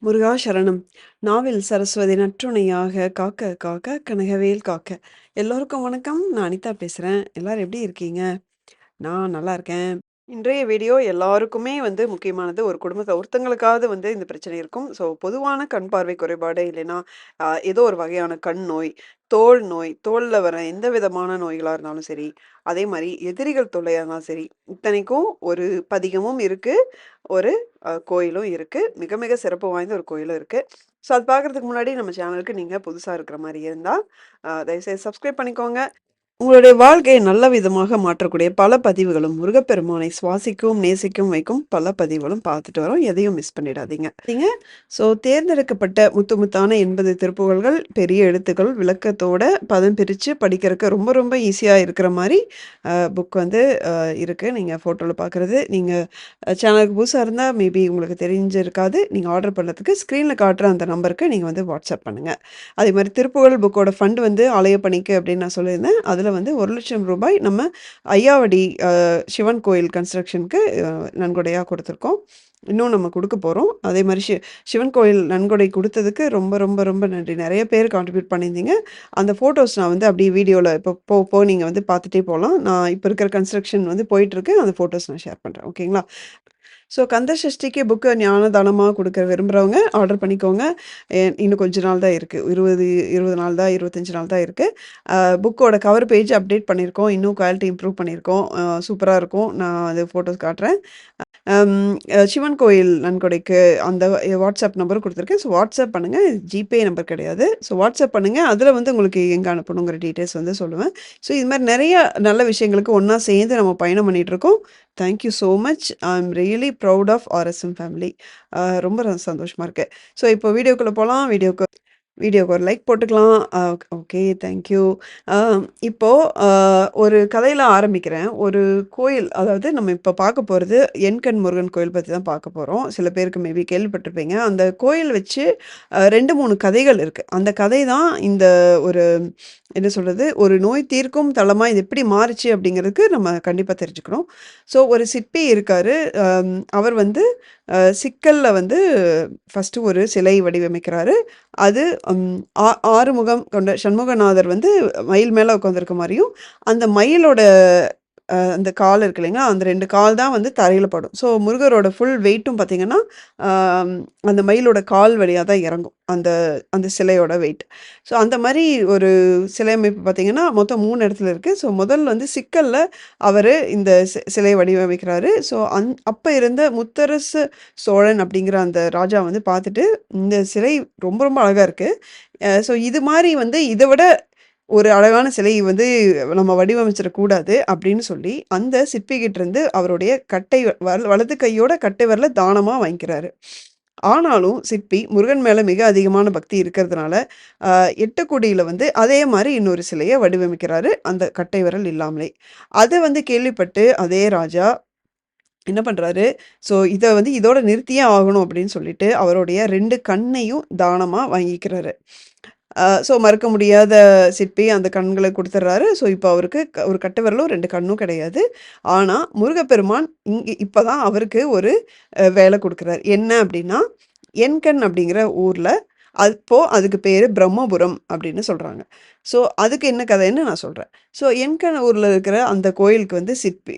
முருகா சரணம். நாவில் சரஸ்வதி நற்றுணையாக காக்க காக்க கனகவேல் காக்க. எல்லோருக்கும் வணக்கம். நான் அனிதா பேசுறேன். எல்லாரும் எப்படி இருக்கீங்க? நான் நல்லா இருக்கேன். இன்றைய வீடியோ எல்லாருக்குமே முக்கியமானது. ஒரு குடும்பத்தில ஒருத்தங்களுக்காவது இந்த பிரச்சனை இருக்கும். ஸோ பொதுவான கண் பார்வை குறைபாடு இல்லைன்னா, ஏதோ ஒரு வகையான கண் நோய், தோல் நோய், தோல்ல வர எந்த விதமான நோய்களா இருந்தாலும் சரி, அதே மாரி எதிரிகள் தொல்லையா இருந்தாலும் சரி, இத்தனைக்கும் ஒரு பதிகமும் இருக்கு. ஒரு கோயிலும் இருக்கு. மிக மிக சிறப்பு வாய்ந்த ஒரு கோயிலும் இருக்கு. ஸோ அது பார்க்கறதுக்கு முன்னாடி நம்ம சேனலுக்கு நீங்க புதுசா இருக்கிற மாரி இருந்தா, தயவுசெய்து சப்ஸ்கிரைப் பண்ணிக்கோங்க. உங்களுடைய வாழ்க்கையை நல்ல விதமாக மாற்றக்கூடிய பல பதிவுகளும், முருகப்பெருமானை சுவாசிக்கவும், நேசிக்கவும் வைக்கும் பல பதிவுகளும் பார்த்துட்டு வரோம். எதையும் மிஸ் பண்ணிடாதீங்க. ஸோ தேர்ந்தெடுக்கப்பட்ட முத்து முத்தான 80 திருப்புகழ்கள், பெரிய எழுத்துக்கள், விளக்கத்தோட பதம் பிரிச்சு படிக்கிறதுக்கு ரொம்ப ரொம்ப ஈஸியா இருக்கிற மாரி புக் இருக்கு. நீங்க ஃபோட்டோல பார்க்குறது. நீங்க சேனலுக்கு புதுசா இருந்தா மேபி உங்களுக்கு தெரிஞ்சிருக்காது. நீங்க ஆர்டர் பண்ணதுக்கு ஸ்க்ரீன்ல காட்டுற அந்த நம்பருக்கு நீங்க வாட்ஸ்அப் பண்ணுங்க. அதே மாரி திருப்புகழ் புக்கோட ஃபண்ட் ஆலய பணிக்கு அப்படின்னு நான் சொல்லியிருந்தேன். அதுல ரூ. 1,00,000 நம்ம ஐயாவடி சிவன் கோயில் கன்ஸ்ட்ரக்ஷனுக்கு நன்கொடையா குடுத்துருக்கோம். இன்னும் நம்ம குடுக்க போறோம். அதே மாரி சிவன் கோயில் நன்கொடை குடுத்ததுக்கு ரொம்ப ரொம்ப ரொம்ப நன்றி. நெறைய பேர் கான்ட்ரிபியூட் பண்ணியிருந்தீங்க. அந்த ஃபோட்டோஸ் நான் அப்படியே வீடியோல இப்போ நீங்க பார்த்துட்டே போலாம். நான் இப்ப இருக்கிற கன்ஸ்ட்ரக்ஷன் போயிட்டுருக்கு. அந்த ஃபோட்டோஸ் நான் ஷேர் பண்றேன். ஓகேங்களா? ஸோ கந்த சஷ்டிக்கு புக்கு ஞானதானமா குடுக்க விரும்புறவங்க ஆர்டர் பண்ணிக்கோங்க. இன்னும் கொஞ்ச நாள் தான் இருக்கு. 20 நாள் தான், 25 நாள் தான் இருக்கு. புக்கோட கவர் பேஜ் அப்டேட் பண்ணியிருக்கோம். இன்னும் குவாலிட்டி இம்ப்ரூவ் பண்ணியிருக்கோம். சூப்பரா இருக்கும். நான் அது ஃபோட்டோஸ் காட்டுறேன். அம் சிவன் கோயில் நன்கொடைக்கு அந்த வாட்ஸ்அப் நம்பரும் குடுத்துருக்கேன். ஸோ வாட்ஸ்அப் பண்ணுங்க. ஜிபே நம்பர் கிடையாது. ஸோ வாட்ஸ்அப் பண்ணுங்க. அதில உங்களுக்கு எங்க அனுப்பணுங்கிற டீட்டெயில்ஸ் சொல்லுவேன். ஸோ இது மாரி நெறைய நல்ல விஷயங்களுக்கு ஒண்ணா சேர்ந்து நம்ம பயணம் பண்ணிட்டுருக்கோம். Thank you so much. I am really proud of RSM family. ரொம்ப சந்தோஷமா இருக்கு. ஸோ இப்போ வீடியோக்குள்ள போலாம். வீடியோக்கு ஒரு லைக் போட்டுக்கலாம். ஓகே. Thank you. அ இப்போ அ ஒரு கதையில ஆரம்பிக்கிறேன். ஒரு கோயில் அதாவது நம்ம இப்ப பார்க்க போறது எண்கண் முருகன் கோயில் பத்தி தான் பார்க்க போறோம். சில பேருக்கு மேபி கேள்விப்பட்டிருப்பீங்க. அந்த கோயில் வச்சு 2, 3 கதைகள் இருக்கு. அந்த கதை தான் இந்த ஒரு என்ன சொல்றது? ஒரு நோய் தீர்க்கும் தலமா இது எப்படி மாறுச்சு அப்படிங்கிறதுக்கு நம்ம கண்டிப்பா தெரிஞ்சுக்கணும். ஸோ ஒரு சிற்பி இருக்காரு. அவர் சிக்கல்ல ஃபர்ஸ்ட்டு ஒரு சிலை வடிவமைக்கிறாரு. அது ம் ஆ 6 முகம் கொண்ட சண்முகநாதர் மயில் மேல உட்காந்துருக்க மாரியும், அந்த மயிலோட அந்த கால் இருக்கு இல்லைங்களா? அந்த 2 கால் தான் தரையில படும். ஸோ முருகரோட ஃபுல் வெயிட்டும் பார்த்தீங்கன்னா, ஆம் அந்த மயிலோட கால் வழியா தான் இறங்கும். அந்த அந்த சிலையோட வெயிட். ஸோ அந்த மாரி ஒரு சிலை அமைப்பு பார்த்தீங்கன்னா, மொத்தம் 3 இடத்துல இருக்கு. ஸோ முதல்ல சிக்கல்ல அவரு இந்த சிலைய வடிவமைக்கிறாரு. ஸோ அப்ப இருந்த முத்தரசு சோழன் அப்படிங்கிற அந்த ராஜா பார்த்துட்டு, இந்த சிலை ரொம்ப ரொம்ப அழகா இருக்கு. ஸோ இது மாரி இத விட ஒரு அழகான சிலை நம்ம வடிவமைச்சிடக்கூடாது அப்படின்னு சொல்லி, அந்த சிற்பிகிட்டருந்து அவருடைய கட்டை வலது கையோட கட்டை விரல தானமா வாங்கிக்கிறாரு. ஆனாலும் சிற்பி முருகன் மேல மிக அதிகமான பக்தி இருக்கிறதுனால, அ எட்டுக்குடியில அதே மாரி இன்னொரு சிலைய வடிவமைக்கிறாரு, அந்த கட்டை விரல் இல்லாமலே. அத கேள்விப்பட்டு அதே ராஜா என்ன பண்றாரு, ஸோ இத இதோட நிறுத்தியே ஆகணும் அப்படின்னு சொல்லிட்டு, அவருடைய 2 கண்ணையும் தானமா வாங்கிக்கிறாரு. ஸோ மறுக்க முடியாத சிற்பி அந்த கண்கள குடுத்துடுறாரு. ஸோ இப்ப அவருக்கு ஒரு கட்டை விரலும் 2 கண்ணும் கிடையாது. ஆனா முருகப்பெருமான் இப்ப தான் அவருக்கு ஒரு வேலை குடுக்குறாரு. என்ன அப்டின்னா, எண்கண் அப்படிங்கிற ஊர்ல அதுக்கு பேரு பிரம்மபுரம் அப்படின்னு சொல்றாங்க. ஸோ அதுக்கு என்ன கதைன்னு நான் சொல்றேன். ஸோ எண்கண் ஊர்ல இருக்கிற அந்த கோயிலுக்கு சிற்பி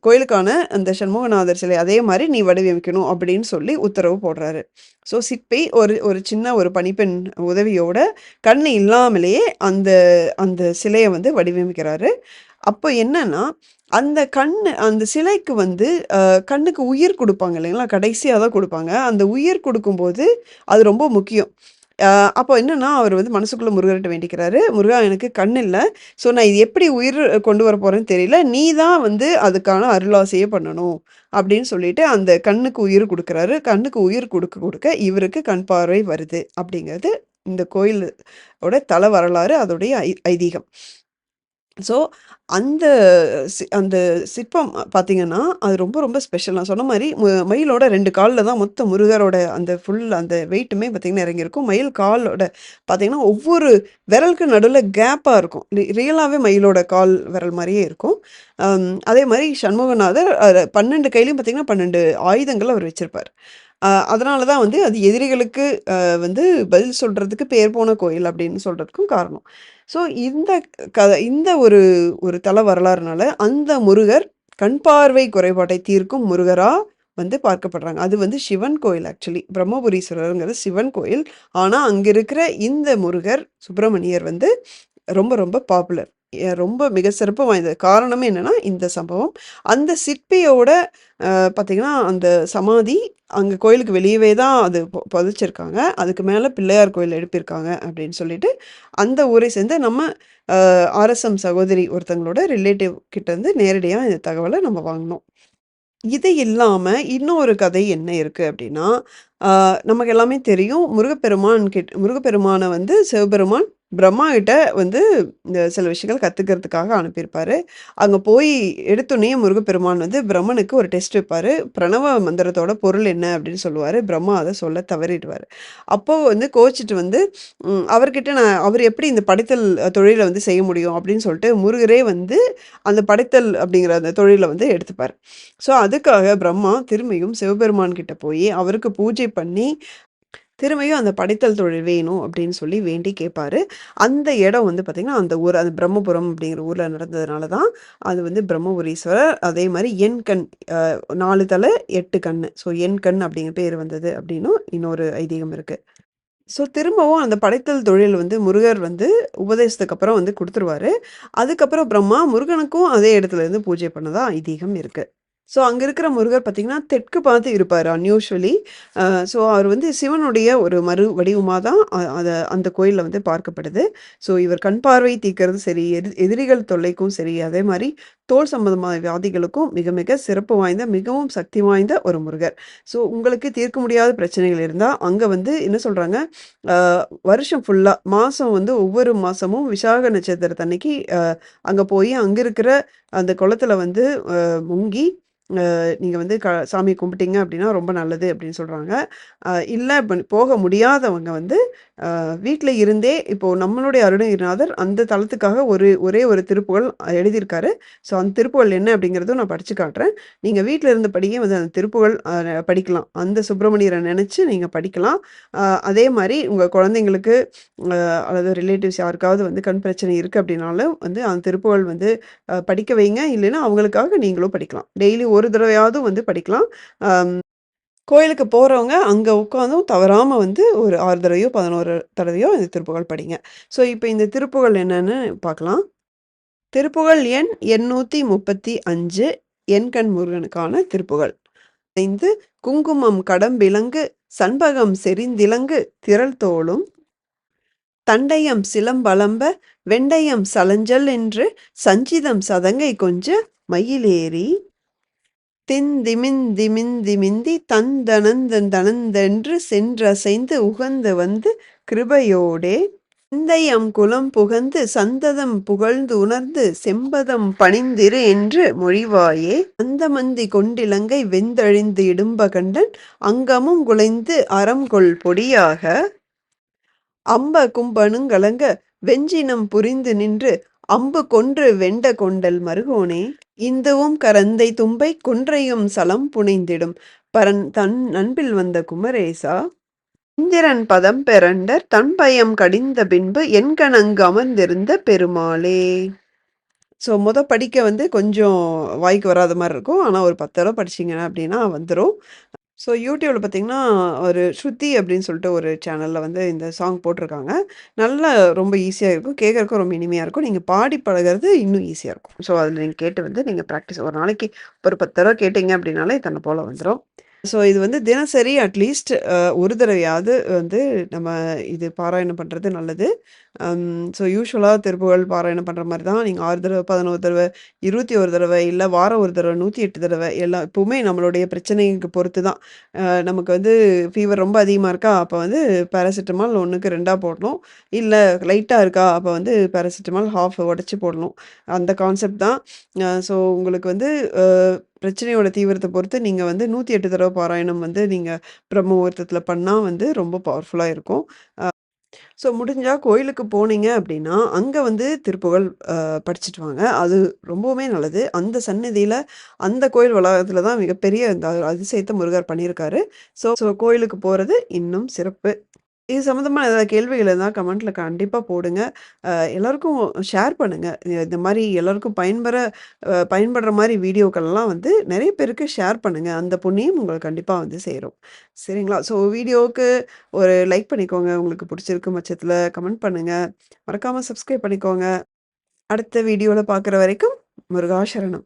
கோயிலுக்கான அந்த சண்முகநாதர் சிலை அதே மாரி நீ வடிவமைக்கணும் அப்படின்னு சொல்லி உத்தரவு போடுறாரு. ஸோ சிற்பி ஒரு ஒரு சின்ன ஒரு பணிப்பெண் உதவியோட கண் இல்லாமலேயே அந்த அந்த சிலைய வடிவமைக்கிறாரு. அப்போ என்னன்னா, அந்த அந்த சிலைக்கு கண்ணுக்கு உயிர் குடுப்பாங்க இல்லைங்களா? கடைசியா தான் குடுப்பாங்க. அந்த உயிர் குடுக்கும்போது அது ரொம்ப முக்கியம். அ அப்போ என்னன்னா, அவர் மனசுக்குள்ள முருகர்ட்ட வேண்டிக்கிறாரு. "முருகா எனக்கு கண் இல்ல. ஸோ நான் இது எப்படி உயிர் கொண்டு வரப்போறேன்னு தெரியல. நீ தான் அதுக்கான அருளாசிய பண்ணணும்." அப்படின்னு சொல்லிட்டு அந்த கண்ணுக்கு உயிர் குடுக்குறாரு. கண்ணுக்கு உயிர் குடுக்க குடுக்க இவருக்கு கண் பார்வை வருது. அப்படிங்கிறது இந்த கோயில் ஓட தல வரலாறு, அதோடைய ஐதீகம். ஸோ, அந்த அந்த சிற்பம் பார்த்தீங்கன்னா, அது ரொம்ப ரொம்ப ஸ்பெஷல். நான் சொன்ன மாரி மயிலோட 2 கால்ல தான் மொத்த முருகரோட அந்த ஃபுல் அந்த வெயிட்டுமே பார்த்தீங்கன்னா இறங்கியிருக்கும். மயில் காலோட பார்த்தீங்கன்னா, ஒவ்வொரு விரலுக்கு நடுவுல கேப்பா இருக்கும். ரியலாவே மயிலோட கால் விரல் மாரியே இருக்கும். அதே மாரி சண்முகநாதர் 12 கையிலயும் பார்த்தீங்கன்னா, 12 ஆயுதங்கள் அவர் வச்சிருப்பார். அதனால தான் வந்து அது எதிரிகளுக்கு வந்து பதில் சொல்றதுக்கு பேர் போன கோயில் அப்படின்னு சொல்றதுக்கும் காரணம். ஸோ இந்த ஒரு ஒரு தல வரலாறுனால அந்த முருகர் கண் பார்வை குறைபாட்டை தீர்க்கும் முருகரா வந்து பார்க்கப்படுறாங்க. அது வந்து சிவன் கோயில் ஆக்சுவலி. பிரம்மபுரீஸ்வரர்ங்கிறது சிவன் கோயில். ஆனா, அங்க இருக்கிற இந்த முருகர், சுப்பிரமணியர் வந்து ரொம்ப ரொம்ப பாப்புலர். ரொம்ப மிக சிறப்பு வாய்ந்தது. காரணமே என்னன்னா, இந்த சம்பவம். அந்த சிற்பியோட பார்த்தீங்கன்னா, அந்த சமாதி அங்க கோயிலுக்கு வெளியவே தான் அது புதைச்சிருக்காங்க. அதுக்கு மேல பிள்ளையார் கோயில் எழுப்பியிருக்காங்க அப்படின்னு சொல்லிட்டு, அந்த ஊரை சேர்ந்த நம்ம ஆர்எஸ்எம் சகோதரி ஒருத்தங்களோட ரிலேட்டிவ் கிட்ட இருந்து நேரடியா இந்த தகவல நம்ம வாங்குனோம். இது இல்லாம இன்னொரு கதை என்ன இருக்கு அப்டின்னா, நமக்கு எல்லாமே தெரியும். முருகப்பெருமான வந்து சிவபெருமான் பிரம்மா கிட்ட வந்து இந்த சில விஷயங்கள் கத்துக்கிறதுக்காக அனுப்பியிருப்பாரு. அங்க போய் எடுத்தோனயே முருகப்பெருமான் வந்து பிரம்மனுக்கு ஒரு டெஸ்ட் வைப்பாரு. பிரணவ மந்திரத்தோட பொருள் என்ன அப்டின்னு சொல்லுவாரு. பிரம்மா அத சொல்ல தவறிடுவாரு. அப்போ வந்து கோவிச்சுட்டு வந்து அவர்கிட்ட அவர் எப்படி இந்த படைத்தல் தொழில வந்து செய்ய முடியும் அப்டின்னு சொல்லிட்டு முருகரே வந்து அந்த படைத்தல் அப்படிங்கிற அந்த தொழில வந்து எடுத்துப்பாரு. ஸோ, அதுக்காக பிரம்மா திரும்பியும் சிவபெருமான் கிட்ட போயி, அவருக்கு பூஜை பண்ணி, திரும்பியும் அந்த படைத்தல் தொழில் வேணும் அப்படின்னு சொல்லி வேண்டி கேட்பாரு. அந்த இடம் வந்து பார்த்தீங்கன்னா, அந்த ஊர் அது பிரம்மபுரம் அப்படிங்கிற ஊர்ல நடந்ததுனால தான், அது வந்து பிரம்மபுரீஸ்வரர். அதே மாரி எண் கண் அ 4 தல 8 கண்ணு. ஸோ, எண் கண் அப்படிங்கிற பேர் வந்தது அப்படின்னும் இன்னொரு ஐதீகம் இருக்கு. ஸோ, திரும்பவும் அந்த படைத்தல் தொழில் வந்து முருகர் வந்து உபதேசத்துக்கு அப்புறம் வந்து குடுத்துருவாரு. அதுக்கப்புறம் பிரம்மா முருகனுக்கும் அதே இடத்துல இருந்து பூஜை பண்ணதா ஐதீகம் இருக்கு. ஸோ, அங்க இருக்கிற முருகர் பார்த்தீங்கன்னா, தெற்கு பார்த்து இருப்பாரு அன்யூசுவலி. ஸோ, அவர் வந்து சிவனுடைய ஒரு மறு வடிவமா தான் அந்த கோயில்ல வந்து பார்க்கப்படுது. ஸோ, இவர் கண் பார்வை தீர்க்கிறது சரி, எதிரிகள் தொல்லைக்கும் சரி, அதே மாரி தோல் சம்பந்தமான வியாதிகளுக்கும் மிக மிக சிறப்பு வாய்ந்த, மிகவும் சக்தி வாய்ந்த ஒரு முருகர். ஸோ, உங்களுக்கு தீர்க்க முடியாத பிரச்சனைகள் இருந்தா, அங்க வந்து என்ன சொல்றாங்க, அ வருஷம் ஃபுல்லா மாசம் வந்து ஒவ்வொரு மாசமும் விசாக நட்சத்திரத்தன்னைக்கு அங்க போயி, அங்க இருக்கிற அந்த குளத்துல வந்து முங்கி நீங்க வந்து சாமி கும்பிட்டீங்க அப்படின்னா ரொம்ப நல்லது அப்படின்னு சொல்றாங்க. இல்ல போக முடியாதவங்க வந்து வீட்ல இருந்தே இப்போ நம்மளுடைய அருணகிரிநாதர் அந்த தலத்துக்காக ஒரே ஒரு திருப்புகழ் எழுதியிருக்காரு. ஸோ அந்த திருப்புகழ் என்ன அப்படிங்கிறதும் நான் படிச்சு காட்டுறேன். நீங்க வீட்ல இருந்தபடியே வந்து அந்த திருப்புகழ் படிக்கலாம். அந்த சுப்பிரமணியர நெனச்சு நீங்க படிக்கலாம். அ அதே மாரி உங்க குழந்தைங்களுக்கு அல்லது ரிலேட்டிவ்ஸ் யாருக்காவது வந்து கண் பிரச்சனை இருக்கு அப்படின்னாலும் வந்து அந்த திருப்புகழ் வந்து படிக்க வைங்க. இல்லைன்னா அவங்களுக்காக நீங்களும் படிக்கலாம். டெய்லி ஒரு தடவையாவது வந்து படிக்கலாம். கோயிலுக்கு போறவங்க அங்க உட்காந்தும் தவறாம வந்து ஒரு 6 தடவையோ, 11 தடவையோ இந்த திருப்புகழ் படிங்க. ஸோ, இப்ப இந்த திருப்புகழ் என்னன்னு பார்க்கலாம். திருப்புகழ் எண் 835 எண்கண் முருகனுக்கான திருப்புகழ். 5 குங்குமம் கடம்பிலங்கு சண்பகம் செறிந்திலங்கு திரள் தோளும் தண்டயம் சிலம்பலம்ப வெண்டயம் சலஞ்சல் என்று சஞ்சிதம் சதங்கை கொஞ்ச மயிலேறி திந்திமிந்திமிந்திமிந்தி தந்தணந்தனதென்று சென்றசைந்து உகந்து வந்து கிருபையோடே சிந்தையம் குலம் புகந்து சந்ததம் புகழ்ந்து உணர்ந்து செம்பதம் பணிந்திரு என்று மொழிவாயே அந்தமந்தி கொண்டிலங்கை வெந்தழிந்து இடும்பகண்டன் அங்கமும் குலைந்து அறம்கொள் பொடியாக அம்ப கும்பனுங்கலங்க வெஞ்சினம் புரிந்து நின்று அம்பு கொன்று வெண்ட கொண்டல் மருகோனே இந்துவும் கரந்தை தும்பை குன்றையும் சலம் புனைந்திடும் பரன் தன் அன்பில் வந்த குமரேசா இந்திரன் பதம் பெறண்டர் தன்பயம் கடிந்த பின்பு என்கணங்கு அமர்ந்திருந்த பெருமாளே. ஸோ படிக்க வந்து கொஞ்சம் வாய்க்கு வராத மாரி இருக்கும். ஆனா ஒரு 10 தடவ படிச்சீங்க அப்படின்னா வந்துரும். ஸோ யூடியூப்ல பார்த்தீங்கன்னா, ஒரு ஸ்ருதி அப்படின்னு சொல்லிட்டு ஒரு சேனல்ல வந்து இந்த சாங் போட்டிருக்காங்க. நல்லா ரொம்ப ஈஸியா இருக்கும். கேட்கறதுக்கும் ரொம்ப இனிமையா இருக்கும். நீங்க பாடி பழகுறது இன்னும் ஈஸியா இருக்கும். ஸோ அதில நீங்க கேட்டு வந்து நீங்க பிராக்டிஸ் ஒரு நாளைக்கு ஒரு 10 தடவ கேட்டீங்க அப்படின்னாலே தன்ன போல வந்துரும். ஸோ இது வந்து தினசரி அட்லீஸ்ட் ஒரு தடவையாவது வந்து நம்ம இது பாராயணம் பண்றது நல்லது. ஸோ யூசுவலா திருப்புகழ் பாராயணம் பண்ற மாரி தான் நீங்க 6 தடவ, 11 தடவ, 21 தடவ, இல்ல வாரம் ஒரு தடவ, 108 தடவ எல்லாம் எப்பவுமே நம்மளுடைய பிரச்சனைக்கு பொறுத்து தான். நமக்கு வந்து ஃபீவர் ரொம்ப அதிகமா இருக்கா, அப்ப வந்து பேராசிட்டமால் 1க்கு 2ஆ போடணும். இல்ல லைட்டா இருக்கா, அப்ப வந்து பேராசிட்டமால் ஹாஃப் உடைச்சு போடணும். அந்த கான்செப்ட் தான். ஸோ உங்களுக்கு வந்து அ பிரச்சனையோட தீவிரத்த பொறுத்து நீங்க வந்து 108 தடவ பாராயணம் வந்து நீங்க பிரம்ம முகூர்த்தத்துல பண்ணா வந்து ரொம்ப பவர்ஃபுல்லா இருக்கும். ஸோ முடிஞ்சா கோயிலுக்கு போனீங்க அப்படின்னா, அங்க வந்து திருப்புகழ் படிச்சுட்டு வாங்க. அது ரொம்பவுமே நல்லது. அந்த சந்நிதியில, அந்த கோயில் வளாகத்தில தான் மிகப்பெரிய இந்த அதிசயத்த முருகர் பண்ணியிருக்காரு. ஸோ கோயிலுக்கு போறது இன்னும் சிறப்பு. இது சம்மந்தமா ஏதாவது கேள்விகள் இருந்தா கமெண்ட்ல கண்டிப்பா போடுங்க. எல்லாருக்கும் ஷேர் பண்ணுங்க. இந்த மாரி எல்லாருக்கும் பயன்படுற மாரி வீடியோக்கள்லாம் வந்து நெறைய பேருக்கு ஷேர் பண்ணுங்க. அந்த புண்ணியம் உங்களுக்கு கண்டிப்பா வந்து சேரும். சரிங்களா? ஸோ வீடியோவுக்கு ஒரு லைக் பண்ணிக்கோங்க. உங்களுக்கு புடிச்சிருக்கும் பட்சத்தில கமெண்ட் பண்ணுங்க. மறக்காம சப்ஸ்கிரைப் பண்ணிக்கோங்க. அடுத்த வீடியோல பார்க்குற வரைக்கும் முருகா சரணம்.